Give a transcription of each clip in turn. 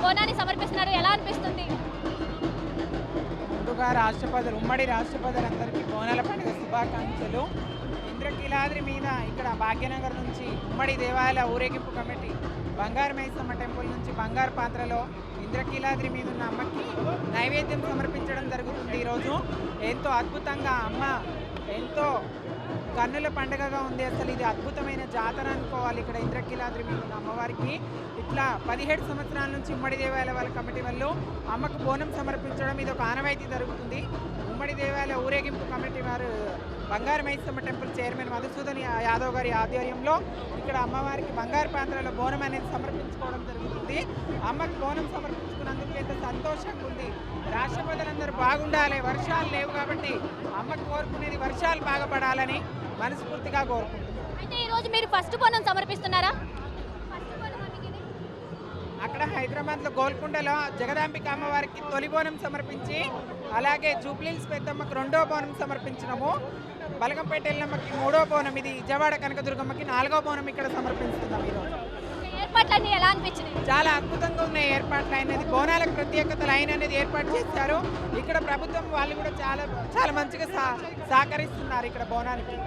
బోనాన్ని సమర్పిస్తున్నారు, ఎలా అనిపిస్తుంది? ముందుగా ఉమ్మడి రాష్ట్రపతులందరికీ బోనాల పండుగ శుభాకాంక్షలు. ఇంద్రకీలాద్రి మీద ఇక్కడ భాగ్యనగర్ నుంచి ఉమ్మడి దేవాలయ ఊరేగింపు కమిటీ బంగారు మైసమ్మ టెంపుల్ నుంచి బంగారు పాత్రలో ఇంద్రకీలాద్రి మీద ఉన్న అమ్మకి నైవేద్యం సమర్పించడం జరుగుతుంది. ఈరోజు ఎంతో అద్భుతంగా అమ్మ ఎంతో కన్నుల పండుగగా ఉంది. అసలు ఇది అద్భుతమైన జాతర అనుకోవాలి. ఇక్కడ ఇంద్రకీలాద్రి మీద ఉన్న అమ్మవారికి ఇట్లా 17 సంవత్సరాల నుంచి ఉమ్మడి దేవాలయ వాళ్ళ కమిటీ వాళ్ళు అమ్మకు బోనం సమర్పించడం ఇది ఒక ఆనవాయితీ జరుగుతుంది. ఉమ్మడి దేవాలయ ఊరేగింపు కమిటీ వారు బంగారు మైసమ్మ టెంపుల్ చైర్మన్ మధుసూదన్ యాదవ్ గారి ఆధ్వర్యంలో ఇక్కడ అమ్మవారికి బంగారు పాత్రలో బోనం అనేది సమర్పించుకోవడం జరుగుతుంది. అమ్మకు బోనం సమర్పించుకున్నందుకు ఎంత సంతోషంగా ఉంది. రాష్ట్రపతులందరూ బాగుండాలి, వర్షాలు లేవు కాబట్టి అమ్మకు కోరుకునేది వర్షాలు బాగా పడాలని మనస్ఫూర్తిగా కోరుకుంటున్నాం. అయితే ఈరోజు మీరు ఫస్ట్ బోనం సమర్పిస్తున్నారా? అక్కడ హైదరాబాద్లో గోల్కొండలో జగదాంబిక అమ్మవారికి తొలి బోనం సమర్పించి, అలాగే జూబ్లీహిల్స్ పెద్దమ్మకి 2వ బోనం సమర్పించినాము. బలగంపేట ఎల్లమ్మకి 3వ బోనం, ఇది విజయవాడ కనకదుర్గమ్మకి 4వ బోనం ఇక్కడ సమర్పిస్తున్నాం. ఈరోజు ఏర్పాట్లన్నీ ఎలా అనిపించినాయి? చాలా అద్భుతంగా ఉన్నాయి ఏర్పాట్లు అనేది. బోనాలకు ప్రత్యేకత లైన్ అనేది ఏర్పాటు చేశారు. ఇక్కడ ప్రభుత్వం వాళ్ళు కూడా చాలా మంచిగా సహకరిస్తున్నారు ఇక్కడ బోనానికి.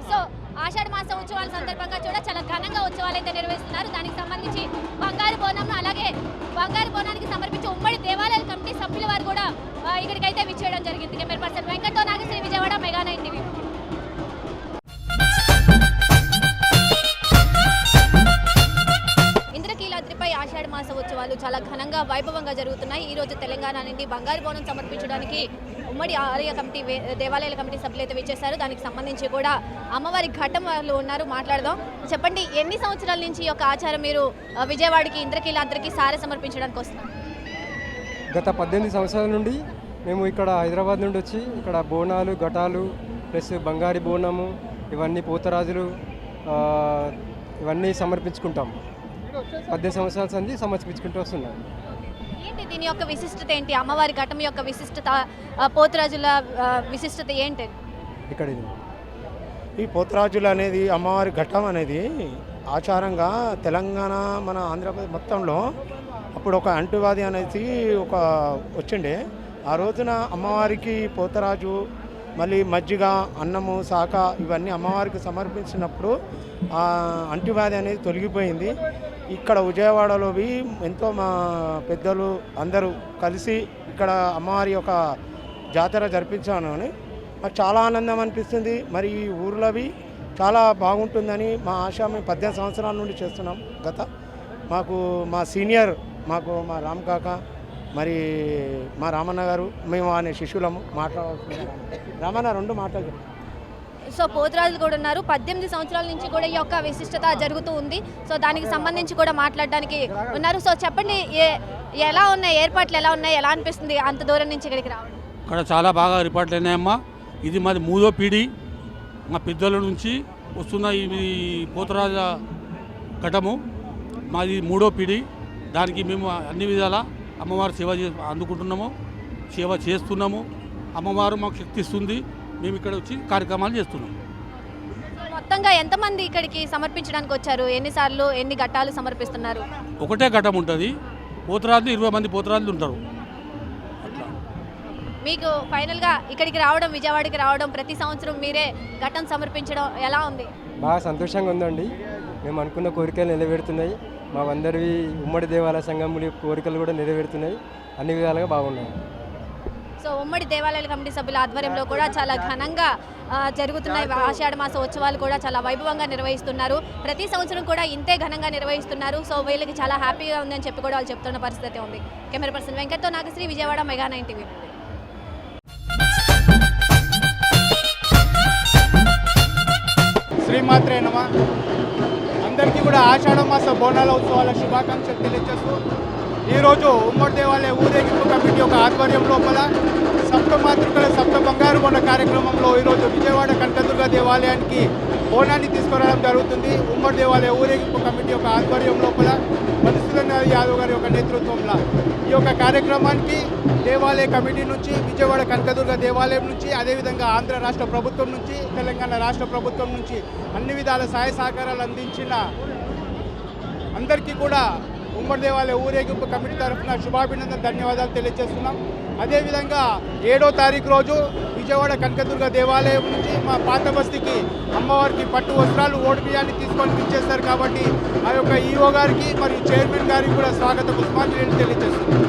సో ఆషాఢ మాస ఉత్సవాల సందర్భంగా కూడా చాలా ఘనంగా ఉత్సవాలు అయితే నిర్వహిస్తున్నారు. దానికి సంబంధించి బంగారు బోనం, అలాగే బంగారు బోనానికి సంబంధించి ఉమ్మడి దేవాలయాల కమిటీ సభ్యుల వారు కూడా ఇక్కడికైతే విచ్చేయడం జరిగింది. కెమెరా పర్సన్ వెంకట్తో నాగశ్రీ, విజయవాడ, మెగా 9 టీవీ. ఇంద్రకీలాద్రిపై ఆషాఢ మాస ఉత్సవాలు చాలా ఘనంగా వైభవంగా జరుగుతున్నాయి. ఈ రోజు తెలంగాణ నుండి బంగారు బోనం సమర్పించడానికి ఉమ్మడి ఆలయ కమిటీ దేవాలయాల కమిటీ సభ్యులు అయితే విచ్చేశారు. దానికి సంబంధించి కూడా అమ్మవారి ఘట్టం వాళ్ళు ఉన్నారు, మాట్లాడదాం. చెప్పండి, ఎన్ని సంవత్సరాల నుంచి ఈ యొక్క ఆచారం మీరు విజయవాడకి ఇంద్రకీలాద్రికి సారె సమర్పించడానికి వస్తున్నారు? గత 18 సంవత్సరాల నుండి మేము ఇక్కడ హైదరాబాద్ నుండి వచ్చి ఇక్కడ బోనాలు, ఘటాలు ప్లస్ బంగారు బోనము, ఇవన్నీ పోతరాజులు ఇవన్నీ సమర్పించుకుంటాం. 18 సంవత్సరాల సంది సమర్పించుకుంటూ వస్తున్నాం. ఏంటి దీని యొక్క విశిష్టత ఏంటి? అమ్మవారి ఘటం యొక్క విశిష్టత, పోతురాజుల విశిష్టత ఏంటి? ఇక్కడ ఈ పోతురాజులు అనేది అమ్మవారి ఘట్టం అనేది ఆచారంగా తెలంగాణ మన ఆంధ్రప్రదేశ్ మొత్తంలో అప్పుడు ఒక అంటువాది అనేది ఒక వచ్చిండే. ఆ రోజున అమ్మవారికి పోతరాజు మళ్ళీ మజ్జిగ, అన్నము, శాఖ ఇవన్నీ అమ్మవారికి సమర్పించినప్పుడు ఆ అంటువ్యాధి అనేది తొలగిపోయింది. ఇక్కడ విజయవాడలోవి ఎంతో మా పెద్దలు అందరూ కలిసి ఇక్కడ అమ్మవారి యొక్క జాతర జరిపించాను అని మాకు చాలా ఆనందం అనిపిస్తుంది. మరి ఈ ఊర్లోవి చాలా బాగుంటుందని మా ఆశ. మేము 18 సంవత్సరాల నుండి చేస్తున్నాం. మాకు మా సీనియర్ మా రామ్ కాక, మరి మా రామన్న గారు, మేము అనే శిష్యులము మాట్లాడుతున్నాం. రామన్న 2 మాటలు. సో పోతురాజులు కూడా ఉన్నారు. 18 సంవత్సరాల నుంచి కూడా ఈ యొక్క విశిష్టత జరుగుతూ ఉంది. సో దానికి సంబంధించి కూడా మాట్లాడడానికి ఉన్నారు. సో చెప్పండి, ఎలా ఉన్నాయి ఏర్పాట్లు, ఎలా ఉన్నాయి, ఎలా అనిపిస్తుంది అంత దూరం నుంచి ఇక్కడికి రావడం? ఇక్కడ చాలా బాగా ఏర్పాట్లు అయినాయమ్మా. ఇది మాది 3వ పీడి. మా పెద్దల నుంచి వస్తున్న ఈ పోతురాజ ఘటము మాది 3వ పీడి. దానికి మేము అన్ని విధాల అమ్మవారు సేవ అందుకుంటున్నాము, సేవ చేస్తున్నాము. అమ్మవారు మాకు శక్తి ఇస్తుంది. మేము ఇక్కడ వచ్చి కార్యక్రమాలు చేస్తున్నాం. మొత్తంగా ఎంతమంది ఇక్కడికి సమర్పించడానికి వచ్చారు? ఎన్నిసార్లు, ఎన్ని ఘట్టాలు సమర్పిస్తున్నారు? ఒకటే ఘట్టం ఉంటుంది. పోతురాజులు 20 మంది పోతురాజులు ఉంటారు. మీకు ఫైనల్గా ఇక్కడికి రావడం, విజయవాడకి రావడం, ప్రతి సంవత్సరం మీరే ఘట్టం సమర్పించడం ఎలా ఉంది? బాగా సంతోషంగా ఉందండి. మేము అనుకున్న కోరికలు నెరవేరుతున్నాయి. మా అందరివి ఉమ్మడి దేవాలయ సంఘముల కోరికలు కూడా నెరవేరుతున్నాయి. అన్ని విధాలుగా బాగున్నాయి. సో ఉమ్మడి దేవాలయాల కమిటీ సభ్యుల ఆధ్వర్యంలో కూడా చాలా ఘనంగా జరుగుతున్నాయి. ఆషాఢ మాస ఉత్సవాలు కూడా చాలా వైభవంగా నిర్వహిస్తున్నారు. ప్రతి సంవత్సరం కూడా ఇంతే ఘనంగా నిర్వహిస్తున్నారు. సో వీళ్ళకి చాలా హ్యాపీగా ఉందని చెప్పి కూడా వాళ్ళు చెప్తున్న పరిస్థితి ఉంది. కెమెరా పర్సన్ వెంకట్తో నాగశ్రీ, విజయవాడ, మెగా 9 టీవీ. శ్రీమాత్రే నమః. అందరికీ కూడా ఆషాఢ మాస బోనాల ఉత్సవాల శుభాకాంక్షలు తెలియజేస్తూ ఈరోజు ఉమ్మడి దేవాలయ ఊరేగింపు కమిటీ యొక్క ఆధ్వర్యం లోపల సప్త మాతృకల సప్త బంగారు బోన కార్యక్రమంలో ఈరోజు విజయవాడ కనకదుర్గ దేవాలయానికి బోనాన్ని తీసుకురావడం జరుగుతుంది. ఉమ్మడి దేవాలయ ఊరేగింపు కమిటీ యొక్క ఆధ్వర్యం లోపల మధుసూదన్ యాదవ్ గారి యొక్క నేతృత్వంలో ఈ యొక్క కార్యక్రమానికి దేవాలయ కమిటీ నుంచి, విజయవాడ కనకదుర్గ దేవాలయం నుంచి, అదేవిధంగా ఆంధ్ర రాష్ట్ర ప్రభుత్వం నుంచి, తెలంగాణ రాష్ట్ర ప్రభుత్వం నుంచి అన్ని విధాల సహాయ సహకారాలు అందించిన అందరికీ కూడా ఉమ్మడి దేవాలయ ఊరేగింపు కమిటీ తరఫున శుభాభినందన ధన్యవాదాలు తెలియజేస్తున్నాం. అదేవిధంగా 7వ తారీఖు రోజు విజయవాడ కనకదుర్గ దేవాలయం నుంచి మా పాత బస్తీకి అమ్మవారికి పట్టు వస్త్రాలు ఓటు బియ్యాన్ని తీసుకొని ఇచ్చేస్తారు కాబట్టి ఆ యొక్క ఈఓ గారికి మరియు చైర్మన్ గారికి కూడా స్వాగత పుష్పాంజలి తెలియజేస్తున్నాం.